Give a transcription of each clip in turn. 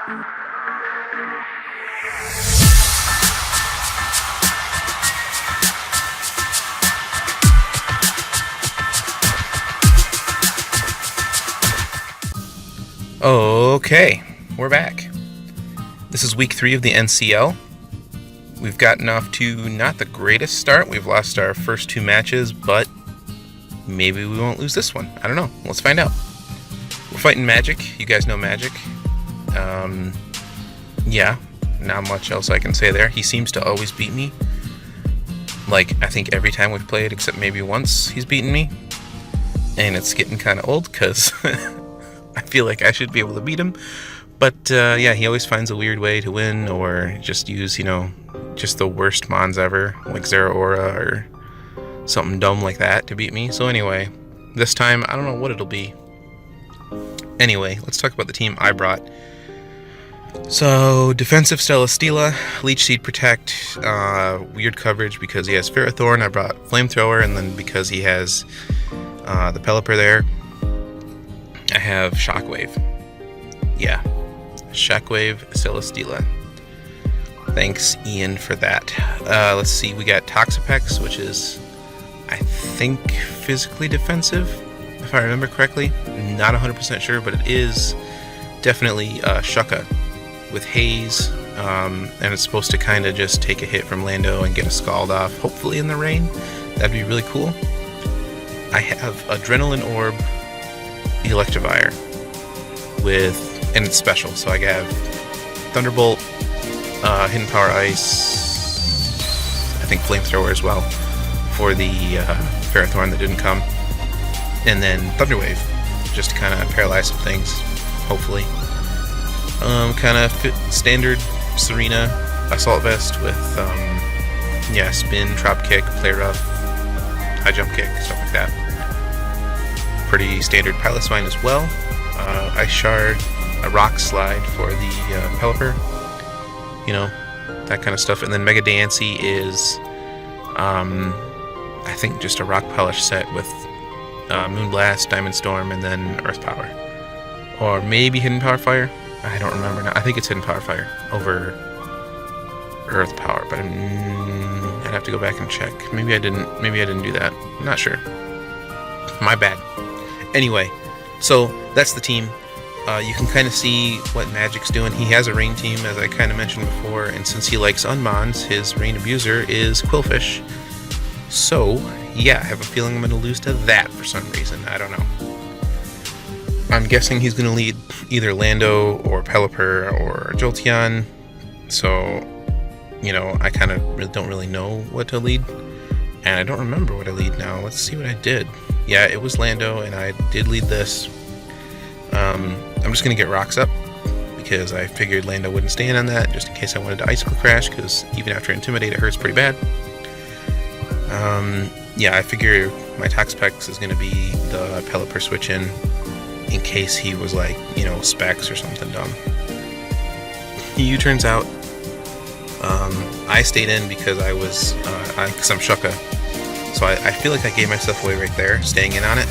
Okay, we're back. This is week 3 of the NCL. We've gotten off to not the greatest start. We've lost our first 2 matches, but maybe we won't lose this one. I don't know. Let's find out. We're fighting Magic. You guys know Magic. Yeah, not much else I can say there. He seems to always beat me. Like, I think every time we've played, except maybe once, he's beaten me. And it's getting kind of old, because I feel like I should be able to beat him. But, yeah, he always finds a weird way to win, or just use, just the worst mons ever, like Zera Aura, or something dumb like that to beat me. So anyway, this time, I don't know what it'll be. Anyway, let's talk about the team I brought. So, defensive Celesteela, Leech Seed Protect, weird coverage because he has Ferrothorn. I brought Flamethrower, and then because he has the Pelipper there, I have Shockwave. Yeah, Shockwave Celesteela. Thanks, Ian, for that. Let's see, we got Toxapex, which is, I think, physically defensive, if I remember correctly. Not 100% sure, but it is definitely Shucka with Haze, and it's supposed to kind of just take a hit from Lando and get a Scald off, hopefully in the rain. That'd be really cool. I have Adrenaline Orb, Electivire, and it's special, so I have Thunderbolt, Hidden Power Ice, I think Flamethrower as well, for the Ferrothorn that didn't come, and then Thunderwave, just to kind of paralyze some things, hopefully. Kind of standard Serena Assault Vest with, yeah, Spin, Drop Kick, Play Rough, High Jump Kick, stuff like that. Pretty standard Pilot Spine as well. Ice Shard, a Rock Slide for the Pelipper, that kind of stuff. And then Mega Dancy is, I think, just a Rock Polish set with Moonblast, Diamond Storm, and then Earth Power. Or maybe Hidden Power Fire? I don't remember now. I think it's Hidden Power Fire over Earth Power, but I'd have to go back and check. Maybe I didn't do that. I'm not sure. My bad. Anyway, so that's the team. You can kind of see what Magic's doing. He has a rain team, as I kind of mentioned before, and since he likes Unmons, his rain abuser is Quillfish. So, yeah, I have a feeling I'm going to lose to that for some reason. I don't know. I'm guessing he's going to lead either Lando or Pelipper or Jolteon. So, I kind of don't really know what to lead. And I don't remember what I lead now. Let's see what I did. Yeah, it was Lando, and I did lead this. I'm just going to get rocks up, because I figured Lando wouldn't stand on that, just in case I wanted to Icicle Crash, because even after Intimidate, it hurts pretty bad. Yeah, I figure my Toxapex is going to be the Pelipper switch in case he was like, Specs or something dumb. He turns out, I stayed in because because I'm Shucka. So I feel like I gave myself away right there, staying in on it.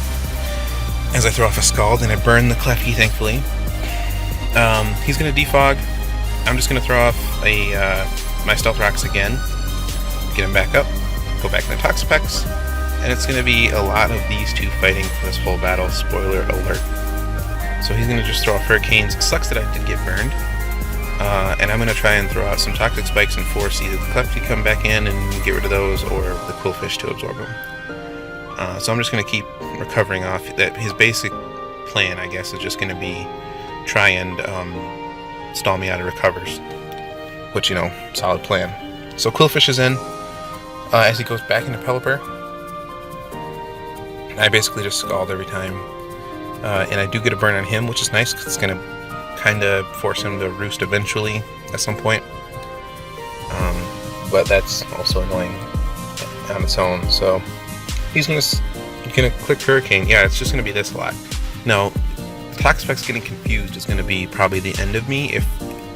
As I throw off a Scald, and I burn the Klefki, thankfully. He's going to defog. I'm just going to throw off my Stealth Rocks again, get him back up, go back into Toxapex, and it's going to be a lot of these two fighting for this whole battle, spoiler alert. So he's going to just throw off Hurricanes. It sucks that I did get burned. And I'm going to try and throw out some Toxic Spikes and force either the Klefki to come back in and get rid of those, or the Quillfish to absorb them. So I'm just going to keep recovering off that. His basic plan, I guess, is just going to be try and stall me out of recovers, which, solid plan. So Quillfish is in. As he goes back into Pelipper, I basically just Scald every time, and I do get a burn on him, which is nice because it's going to kind of force him to roost eventually at some point, but that's also annoying on its own. So he's gonna click Hurricane. Yeah, it's just gonna be this a lot. Now, Toxapex getting confused is gonna be probably the end of me if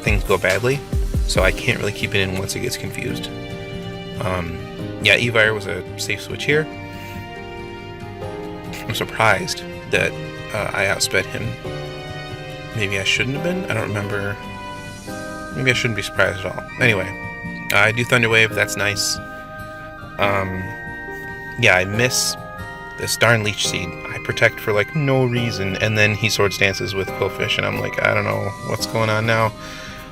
things go badly, so I can't really keep it in once it gets confused. Yeah, Evire was a safe switch here. I'm surprised that I outsped him. Maybe I shouldn't have been. I don't remember maybe I shouldn't be surprised at all. Anyway, I do Thunder Wave. That's nice. Yeah, I miss this darn Leech Seed. I protect for like no reason, and then he Swords Dances with Quillfish, and I'm like, I don't know what's going on now.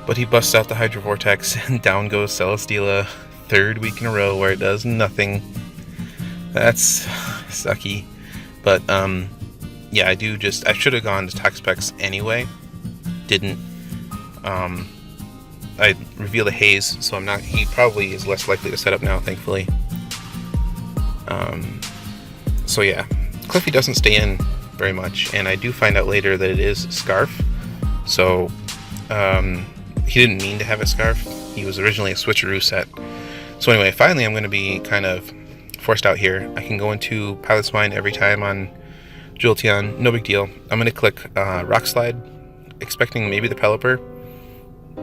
But he busts out the Hydro Vortex, and down goes Celesteela, 3rd week in a row where it does nothing. That's sucky. But yeah, I should have gone to Toxapex anyway. Didn't. I revealed a Haze, so he probably is less likely to set up now, thankfully. So yeah, Cliffy doesn't stay in very much, and I do find out later that it is Scarf. So he didn't mean to have a Scarf. He was originally a switcheroo set. So anyway, finally I'm going to be kind of forced out here. I can go into Pilot's Mind every time on Jolteon, no big deal. I'm going to click Rock Slide, expecting maybe the Pelipper,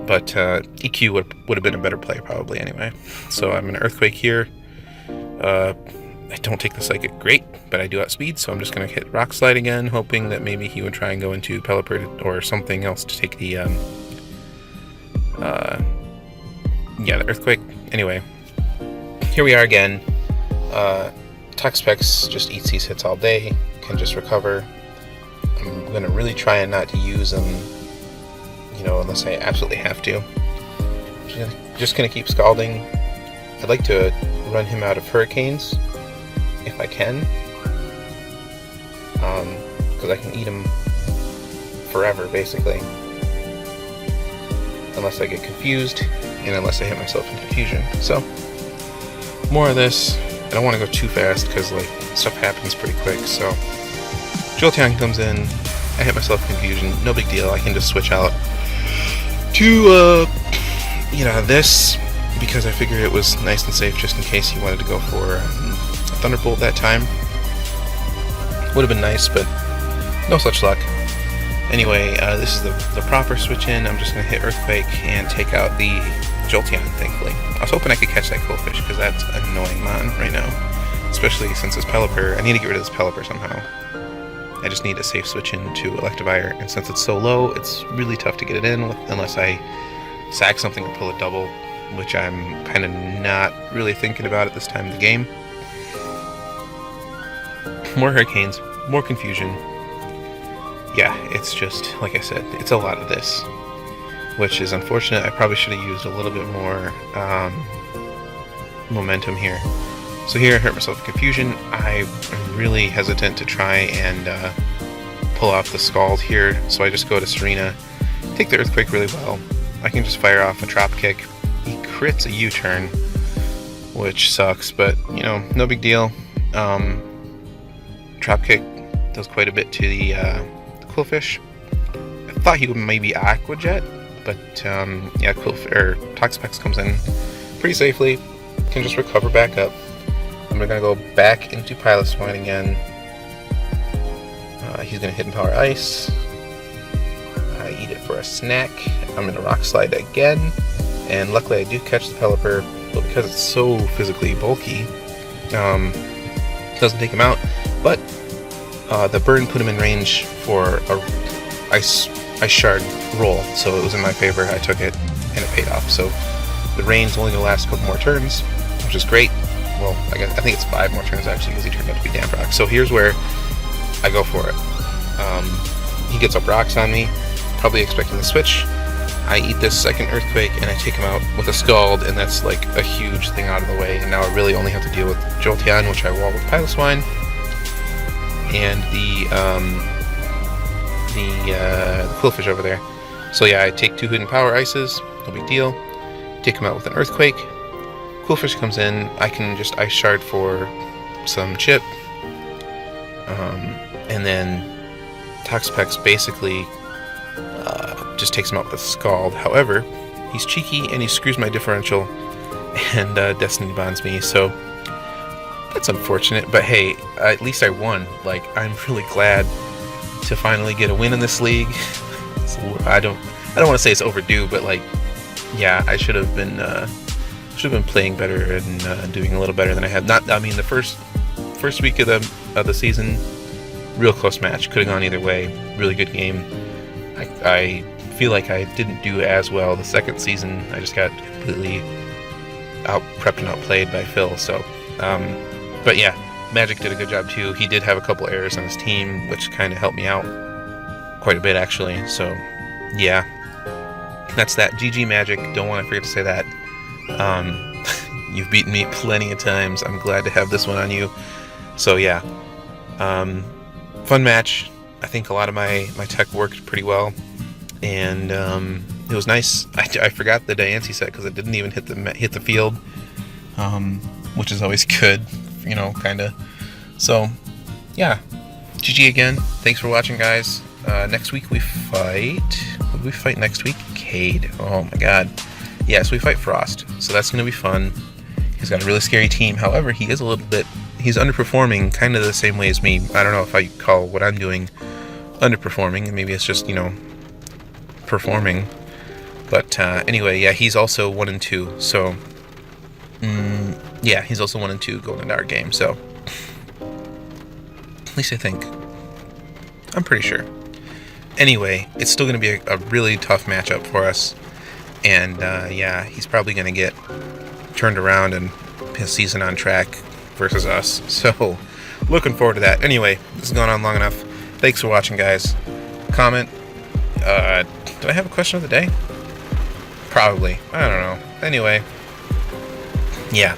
but EQ would have been a better play probably anyway. So I'm going to Earthquake here. I don't take the Psychic great, but I do outspeed, so I'm just going to hit Rock Slide again, hoping that maybe he would try and go into Pelipper or something else to take the the Earthquake. Anyway, here we are again. Toxapex just eats these hits all day, can just recover. I'm going to really try and not to use them, unless I absolutely have to. Just going to keep Scalding. I'd like to run him out of Hurricanes, if I can, because I can eat him forever, basically. Unless I get confused, and unless I hit myself in confusion. So, more of this. I don't want to go too fast, because, stuff happens pretty quick, so... Jolteon comes in, I hit myself in confusion, no big deal, I can just switch out to, this, because I figured it was nice and safe just in case he wanted to go for a Thunderbolt that time. Would have been nice, but no such luck. Anyway, this is the proper switch in. I'm just going to hit Earthquake and take out the Jolteon, thankfully. I was hoping I could catch that Quillfish, because that's annoying Mon right now. Especially since this Pelipper, I need to get rid of this Pelipper somehow. I just need a safe switch in to Electivire, and since it's so low, it's really tough to get it in unless I sack something or pull a double, which I'm kind of not really thinking about at this time of the game. More Hurricanes, more confusion. Yeah, it's just, like I said, it's a lot of this, which is unfortunate. I probably should have used a little bit more momentum here. So here I hurt myself in confusion. I am really hesitant to try and pull off the Scald here, so I just go to Serena, take the Earthquake really well. I can just fire off a Drop Kick. He crits a U-turn, which sucks, but, no big deal. Drop Kick does quite a bit to the Quillfish. I thought he would maybe Aqua Jet, but yeah, Toxapex comes in pretty safely. Can just recover back up. I'm gonna go back into Pilot's Mind again. He's gonna hit and Power Ice. I eat it for a snack. I'm gonna Rock Slide again, and luckily I do catch the Pelipper, but because it's so physically bulky, it doesn't take him out. But the burn put him in range for a ice shard roll, so it was in my favor. I took it, and it paid off. So the rain's only gonna last a couple more turns, which is great. Well, I think it's 5 more turns actually, because he turned out to be Damp Rock. So here's where I go for it. He gets up rocks on me, probably expecting the switch. I eat this second Earthquake, and I take him out with a Scald, and that's like a huge thing out of the way. And now I really only have to deal with Jolteon, which I wall with Pilot's Mind, and the Quillfish over there. So yeah, I take 2 Hidden Power Ices, no big deal. Take him out with an Earthquake. Quillfish comes in, I can just Ice Shard for some chip. And then Toxapex basically just takes him out with a Scald. However, he's cheeky and he screws my differential and Destiny Bonds me, so that's unfortunate. But hey, at least I won. Like, I'm really glad to finally get a win in this league. So I don't want to say it's overdue, but like, yeah, I should have been playing better and doing a little better than I have. The first week of the season, real close match, could have gone either way. Really good game. I feel like I didn't do as well the second season. I just got completely out-prepped and outplayed by Phil. So, but yeah, Magic did a good job too. He did have a couple errors on his team, which kind of helped me out quite a bit actually. So, yeah, that's that. GG Magic. Don't want to forget to say that. You've beaten me plenty of times. I'm glad to have this one on you. So yeah, fun match. I think a lot of my tech worked pretty well, and it was nice. I forgot the Diancie set because it didn't even hit the field, which is always good, you know, kind of. So yeah, GG again. Thanks for watching, guys. Next week we fight. What do we fight next week? Cade. Oh my god. Yeah, so we fight Frost. So that's gonna be fun. He's got a really scary team. However, he is a little bit. He's underperforming, kind of the same way as me. I don't know if I call what I'm doing underperforming. Maybe it's just, you know, performing. But anyway, yeah, he's also 1 and 2. So yeah, he's also 1 and 2 going into our game. So at least I think. I'm pretty sure. Anyway, it's still going to be a really tough matchup for us. And yeah, he's probably going to get turned around and his season on track versus us. So looking forward to that. Anyway, this has gone on long enough. Thanks for watching, guys. Comment. Do I have a question of the day? Probably. I don't know. Anyway, yeah.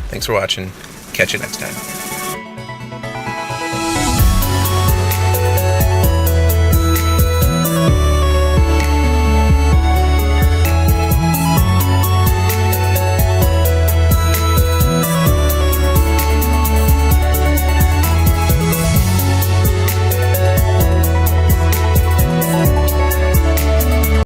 Thanks for watching. Catch you next time.